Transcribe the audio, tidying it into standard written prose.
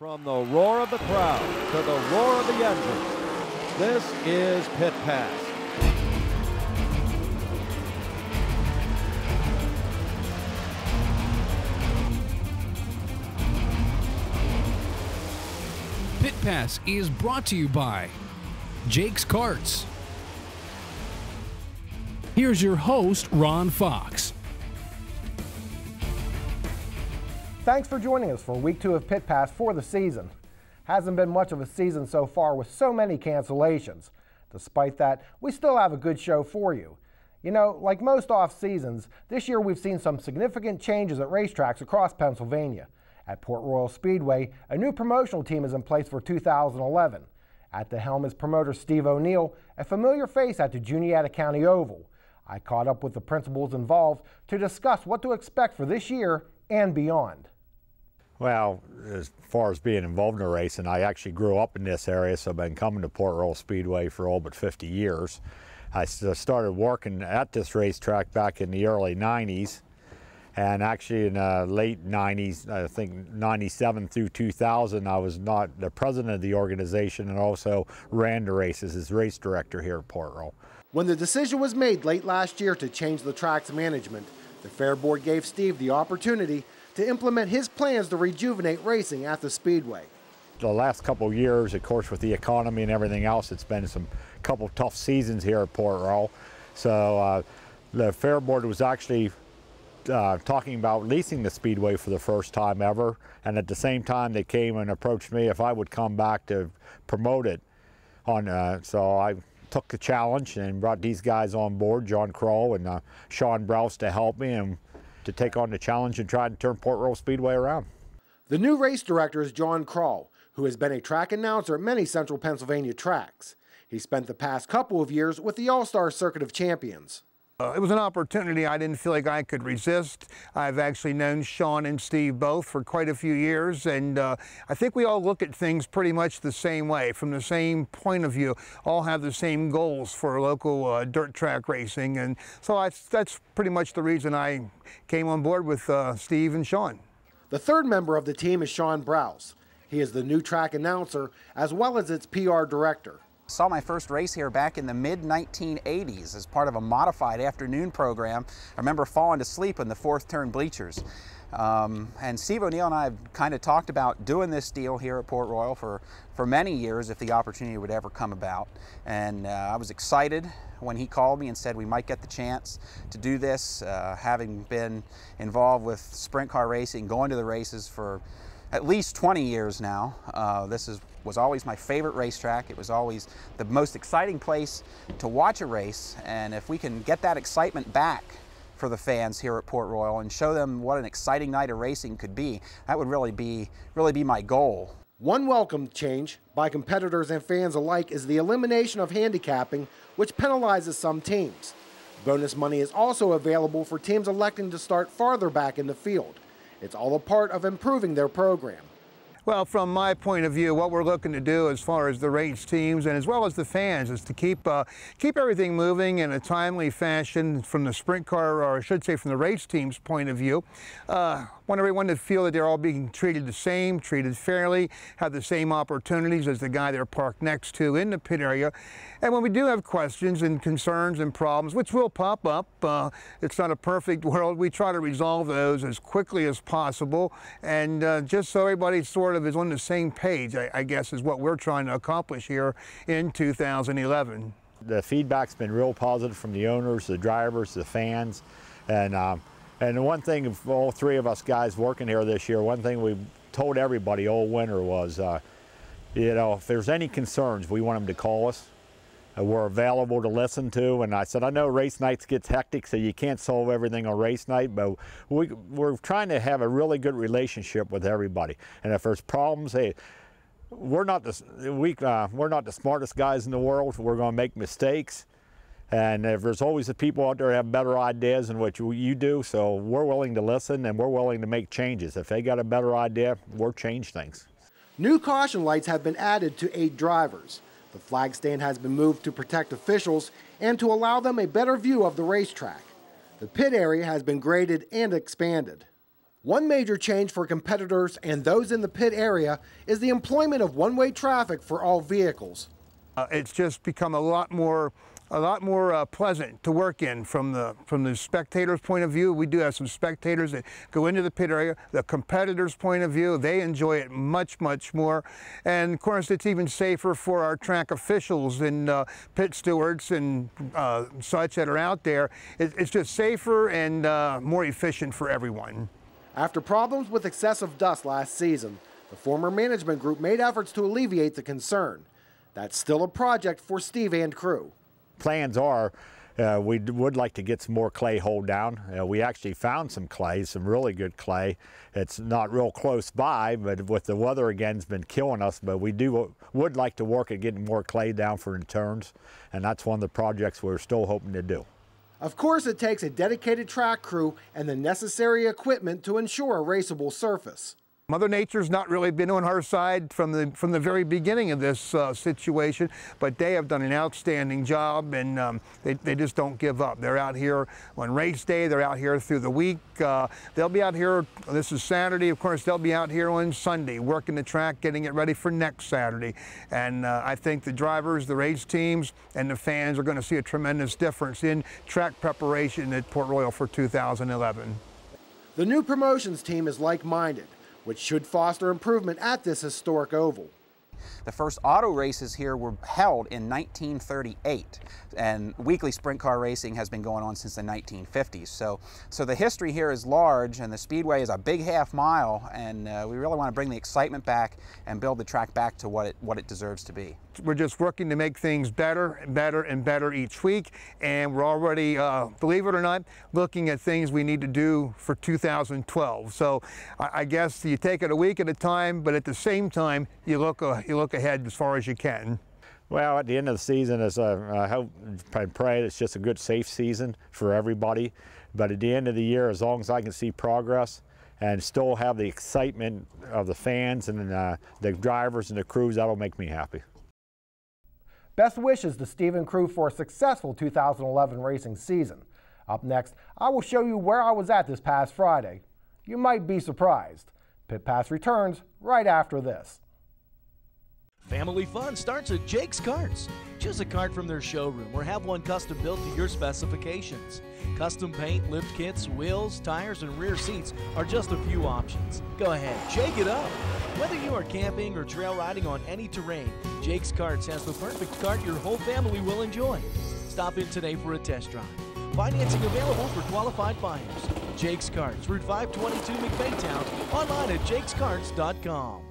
From the roar of the crowd to the roar of the engine, this is Pit Pass. Pit Pass is brought to you by Jake's Karts. Here's your host, Ron Fox. Thanks for joining us for week 2 of Pit Pass for the season. Hasn't been much of a season so far with so many cancellations. Despite that, we still have a good show for you. You know, like most off seasons, this year we've seen some significant changes at racetracks across Pennsylvania. At Port Royal Speedway, a new promotional team is in place for 2011. At the helm is promoter Steve O'Neill, a familiar face at the Juniata County Oval. I caught up with the principals involved to discuss what to expect for this year and beyond. Well, as far as being involved in racing, I actually grew up in this area, so I've been coming to Port Royal Speedway for all but 50 years. I started working at this racetrack back in the early 90s, and actually in the late 90s, I think 97 through 2000, I was not the president of the organization and also ran the races as race director here at Port Royal. When the decision was made late last year to change the track's management, the Fair Board gave Steve the opportunity to implement his plans to rejuvenate racing at the Speedway. The last couple of years, of course, with the economy and everything else, it's been some couple tough seasons here at Port Royal. So the Fair Board was actually talking about leasing the Speedway for the first time ever, and at the same time they came and approached me if I would come back to promote it. So I took the challenge and brought these guys on board, John Kroll and Sean Browse, to help me and to take on the challenge and try to turn Port Royal Speedway around. The new race director is John Kroll, who has been a track announcer at many central Pennsylvania tracks. He spent the past couple of years with the All-Star Circuit of Champions. It was an opportunity I didn't feel like I could resist. I've actually known Sean and Steve both for quite a few years, and I think we all look at things pretty much the same way, from the same point of view, all have the same goals for local dirt track racing, and so that's pretty much the reason I came on board with Steve and Sean. The third member of the team is Sean Browse. He is the new track announcer as well as its PR director. Saw my first race here back in the mid-1980s as part of a modified afternoon program. I remember falling asleep in the fourth turn bleachers. And Steve O'Neill and I have kind of talked about doing this deal here at Port Royal for many years if the opportunity would ever come about. And I was excited when he called me and said we might get the chance to do this, having been involved with sprint car racing, going to the races for at least 20 years now. This was always my favorite racetrack. It was always the most exciting place to watch a race, and if we can get that excitement back for the fans here at Port Royal and show them what an exciting night of racing could be, that would really be my goal. One welcome change by competitors and fans alike is the elimination of handicapping, which penalizes some teams. Bonus money is also available for teams electing to start farther back in the field. It's all a part of improving their program. Well, from my point of view, what we're looking to do as far as the race teams and as well as the fans is to keep everything moving in a timely fashion from the sprint car, or I should say from the race team's point of view. Want everyone to feel that they're all being treated the same, treated fairly, have the same opportunities as the guy they're parked next to in the pit area. And when we do have questions and concerns and problems, which will pop up, it's not a perfect world, we try to resolve those as quickly as possible, and just so everybody sort of is on the same page, I guess, is what we're trying to accomplish here in 2011. The feedback's been real positive from the owners, the drivers, the fans, and the one thing of all three of us guys working here this year, one thing we told everybody all winter was, you know, if there's any concerns, we want them to call us. We're available to listen to, and I said, I know race nights gets hectic, so you can't solve everything on race night, but we're trying to have a really good relationship with everybody. And if there's problems, hey, we're not the smartest guys in the world. We're going to make mistakes, and if there's always the people out there who have better ideas than what you do, so we're willing to listen and we're willing to make changes. If they got a better idea, we'll change things. New caution lights have been added to aid drivers. The flag stand has been moved to protect officials and to allow them a better view of the racetrack. The pit area has been graded and expanded. One major change for competitors and those in the pit area is the employment of one-way traffic for all vehicles. It's just become a lot more pleasant to work in from the spectators' point of view. We do have some spectators that go into the pit area. The competitors' point of view, they enjoy it much more. And of course, it's even safer for our track officials and pit stewards and such that are out there. It's just safer and more efficient for everyone. After problems with excessive dust last season, the former management group made efforts to alleviate the concern. That's still a project for Steve and crew. Plans are we would like to get some more clay hold down. We actually found some clay, some really good clay. It's not real close by, but with the weather again has been killing us, but we would like to work at getting more clay down for returns, and that's one of the projects we're still hoping to do. Of course, it takes a dedicated track crew and the necessary equipment to ensure a raceable surface. Mother Nature's not really been on our side from the very beginning of this situation, but they have done an outstanding job, and they just don't give up. They're out here on race day. They're out here through the week. They'll be out here. This is Saturday. Of course, they'll be out here on Sunday, working the track, getting it ready for next Saturday. And I think the drivers, the race teams, and the fans are going to see a tremendous difference in track preparation at Port Royal for 2011. The new promotions team is like-minded, which should foster improvement at this historic oval. The first auto races here were held in 1938, and weekly sprint car racing has been going on since the 1950s. So the history here is large, and the Speedway is a big half mile, and we really want to bring the excitement back and build the track back to what it deserves to be. We're just working to make things better and better and better each week, and we're already, believe it or not, looking at things we need to do for 2012. So I guess you take it a week at a time, but at the same time, you look ahead as far as you can. Well, at the end of the season, I hope and pray it's just a good, safe season for everybody. But at the end of the year, as long as I can see progress and still have the excitement of the fans and the drivers and the crews, that'll make me happy. Best wishes to Steve and crew for a successful 2011 racing season. Up next, I will show you where I was at this past Friday. You might be surprised. Pit Pass returns right after this. Family fun starts at Jake's Karts. Choose a kart from their showroom or have one custom built to your specifications. Custom paint, lift kits, wheels, tires, and rear seats are just a few options. Go ahead, shake it up. Whether you are camping or trail riding on any terrain, Jake's Karts has the perfect kart your whole family will enjoy. Stop in today for a test drive. Financing available for qualified buyers. Jake's Karts, Route 522 McBaytown, online at jakeskarts.com.